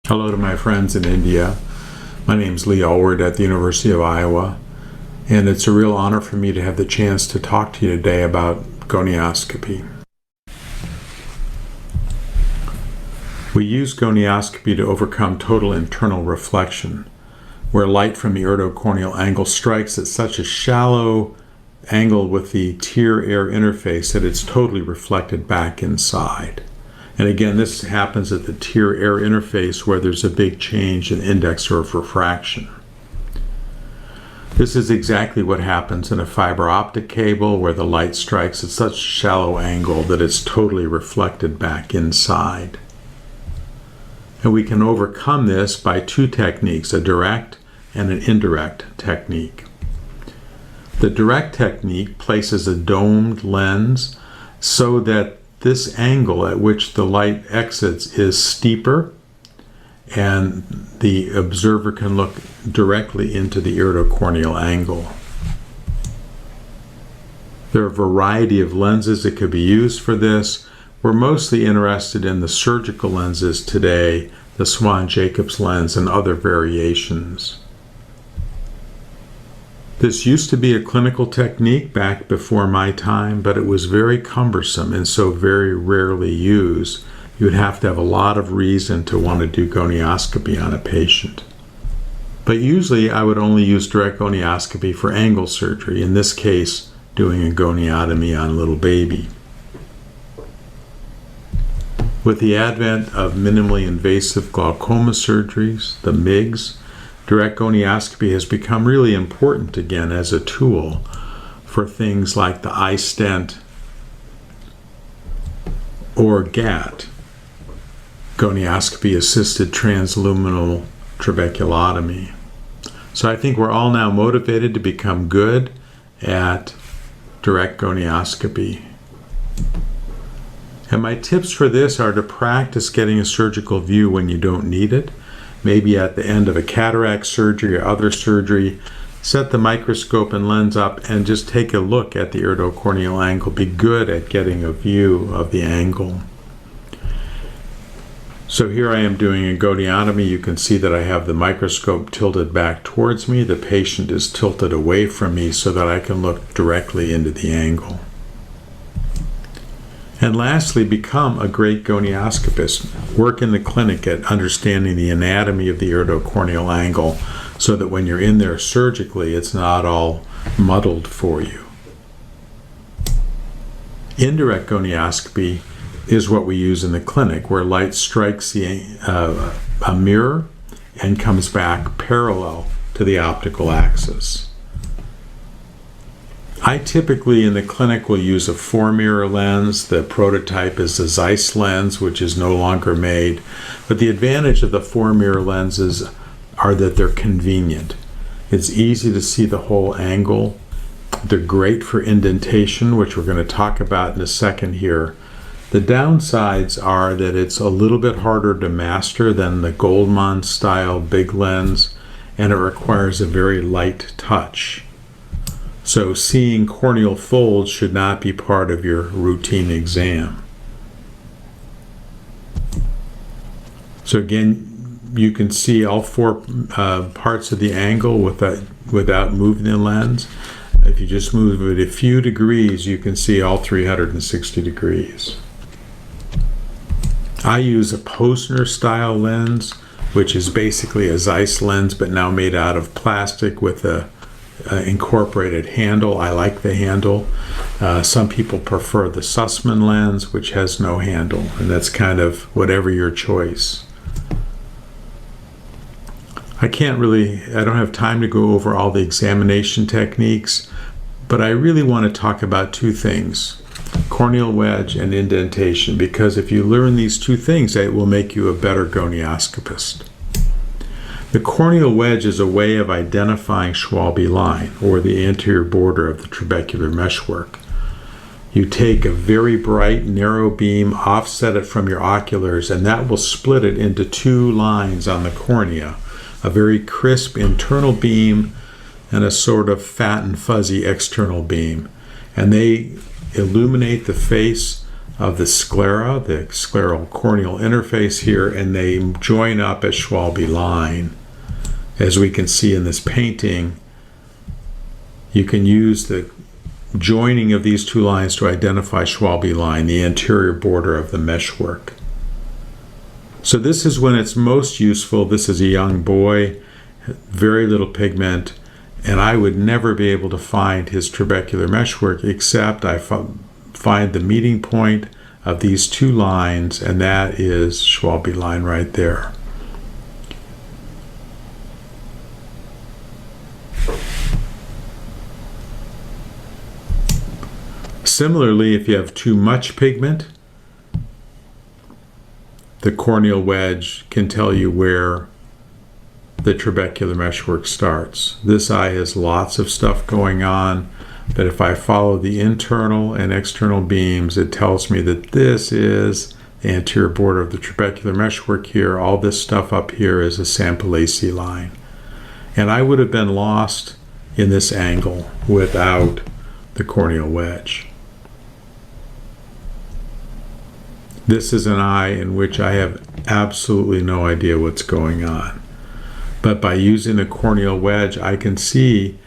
Hello to my friends in India. My name is ALWARD at the University of Iowa, and it's a real honor for me to have the chance to talk to you today about gonioscopy. We use gonioscopy to overcome total internal reflection, where light from the iridocorneal angle strikes at such a shallow angle with the tear-air interface that it's totally reflected back inside. And again, this happens at the tear-air interface where there's a big change in index of refraction. This is exactly what happens in a fiber optic cable where the light strikes at such a shallow angle that it's totally reflected back inside. And we can overcome this by two techniques, a direct and an indirect technique. The direct technique places a domed lens so that this angle at which the light exits is steeper, and the observer can look directly into the iridocorneal angle. There are a variety of lenses that could be used for this. We're mostly interested in the surgical lenses today, the Swan-Jacobs lens and other variations. This used to be a clinical technique back before my time, but it was very cumbersome and so very rarely used. You would have to have a lot of reason to want to do gonioscopy on a patient. But usually I would only use direct gonioscopy for angle surgery, in this case doing a goniotomy on a little baby. With the advent of minimally invasive glaucoma surgeries, the MIGS, direct gonioscopy has become really important again as a tool for things like the eye stent or GATT, gonioscopy-assisted transluminal trabeculotomy. So I think we're all now motivated to become good at direct gonioscopy. And my tips for this are to practice getting a surgical view when you don't need it. Maybe at the end of a cataract surgery or other surgery, set the microscope and lens up and just take a look at the iridocorneal angle. Be good at getting a view of the angle. So here I am doing a goniotomy. You can see that I have the microscope tilted back towards me. The patient is tilted away from me so that I can look directly into the angle. And lastly, become a great gonioscopist. Work in the clinic at understanding the anatomy of the iridocorneal angle so that when you're in there surgically, it's not all muddled for you. Indirect gonioscopy is what we use in the clinic, where light strikes a mirror and comes back parallel to the optical axis. I typically in the clinic will use a 4-mirror lens. The prototype is the Zeiss lens, which is no longer made. But the advantage of the 4-mirror lenses are that they're convenient. It's easy to see the whole angle. They're great for indentation, which we're going to talk about in a second here. The downsides are that it's a little bit harder to master than the Goldmann style big lens, and it requires a very light touch. So seeing corneal folds should not be part of your routine exam. So again, you can see all 4 parts of the angle without moving the lens. If you just move it a few degrees, you can see all 360 degrees. I use a Posner style lens, which is basically a Zeiss lens but now made out of plastic with a incorporated handle. I like the handle. Some people prefer the Sussman lens, which has no handle, and that's kind of whatever your choice. I don't have time to go over all the examination techniques, but I really want to talk about 2 things, corneal wedge and indentation, because if you learn these 2 things, it will make you a better gonioscopist. The corneal wedge is a way of identifying Schwalbe line, or the anterior border of the trabecular meshwork. You take a very bright, narrow beam, offset it from your oculars, and that will split it into 2 lines on the cornea, a very crisp internal beam and a sort of fat and fuzzy external beam. And they illuminate the face of the sclera, the scleral corneal interface here, and they join up as Schwalbe line. As we can see in this painting, you can use the joining of these two lines to identify Schwalbe line, the anterior border of the meshwork. So this is when it's most useful. This is a young boy, very little pigment, and I would never be able to find his trabecular meshwork except I find the meeting point of these two lines, and that is Schwalbe line right there. Similarly, if you have too much pigment, the corneal wedge can tell you where the trabecular meshwork starts. This eye has lots of stuff going on, but if I follow the internal and external beams, it tells me that this is the anterior border of the trabecular meshwork here. All this stuff up here is a Sample-Lacey line. And I would have been lost in this angle without the corneal wedge. This is an eye in which I have absolutely no idea what's going on. But by using the corneal wedge, I can see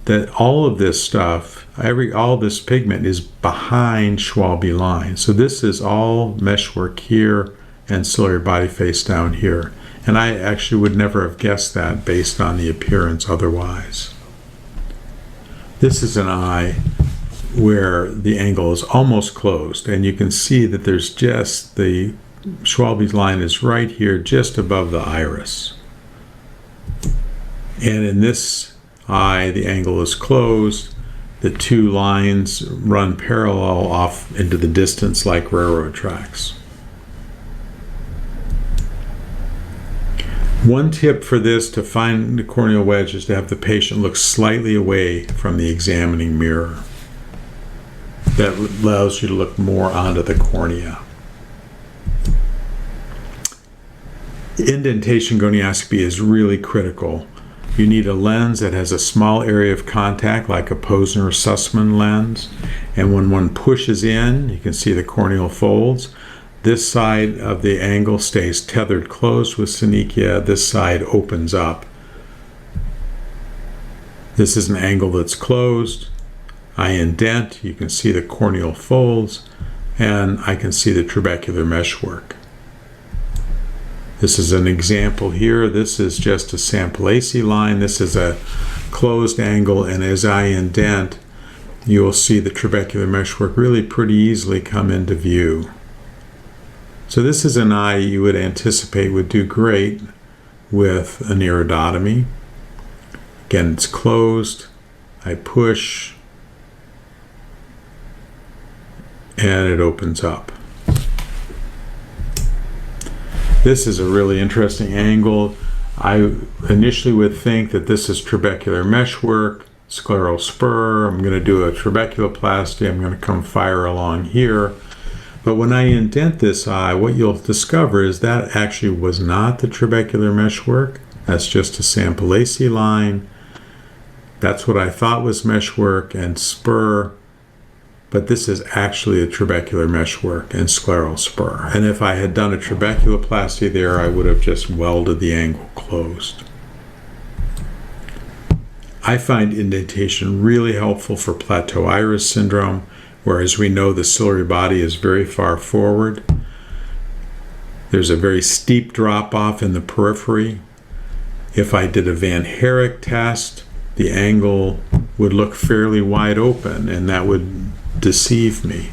that all of this stuff, all this pigment is behind Schwalbe line. So this is all meshwork here and ciliary body face down here. And I actually would never have guessed that based on the appearance otherwise. This is an eye where the angle is almost closed, and you can see that there's just the Schwalbe's line is right here just above the iris. And in this eye, the angle is closed. The two lines run parallel off into the distance like railroad tracks. One tip for this to find the corneal wedge is to have the patient look slightly away from the examining mirror. That allows you to look more onto the cornea. Indentation gonioscopy is really critical. You need a lens that has a small area of contact, like a Posner or Sussman lens. And when one pushes in, you can see the corneal folds. This side of the angle stays tethered closed with synechia. This side opens up. This is an angle that's closed. I indent, you can see the corneal folds, and I can see the trabecular meshwork. This is an example here. This is just a Sample-Lacey line. This is a closed angle, and as I indent, you will see the trabecular meshwork really pretty easily come into view. So this is an eye you would anticipate would do great with an iridotomy. Again, it's closed. I push, and it opens up. This is a really interesting angle. I initially would think that this is trabecular meshwork, scleral spur. I'm going to do a trabeculoplasty. I'm going to come fire along here. But when I indent this eye, what you'll discover is that actually was not the trabecular meshwork. That's just a Sample-Lacey line. That's what I thought was meshwork and spur. But this is actually a trabecular meshwork and scleral spur. And if I had done a trabeculoplasty there, I would have just welded the angle closed. I find indentation really helpful for plateau iris syndrome, whereas we know the ciliary body is very far forward. There's a very steep drop-off in the periphery. If I did a Van Herrick test, the angle would look fairly wide open, and that would deceive me.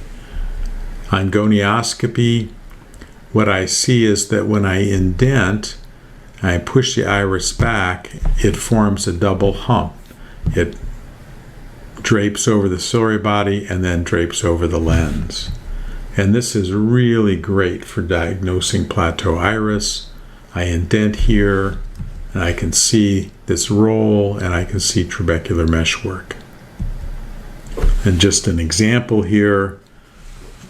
On gonioscopy, what I see is that when I indent, I push the iris back, it forms a double hump. It drapes over the ciliary body and then drapes over the lens. And this is really great for diagnosing plateau iris. I indent here, and I can see this roll, and I can see trabecular meshwork. And just an example here,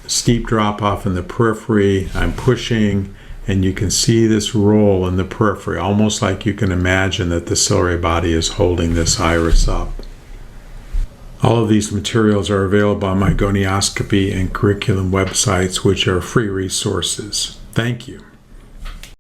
steep drop off in the periphery, I'm pushing, and you can see this roll in the periphery, almost like you can imagine that the ciliary body is holding this iris up. All of these materials are available on my gonioscopy and curriculum websites, which are free resources. Thank you.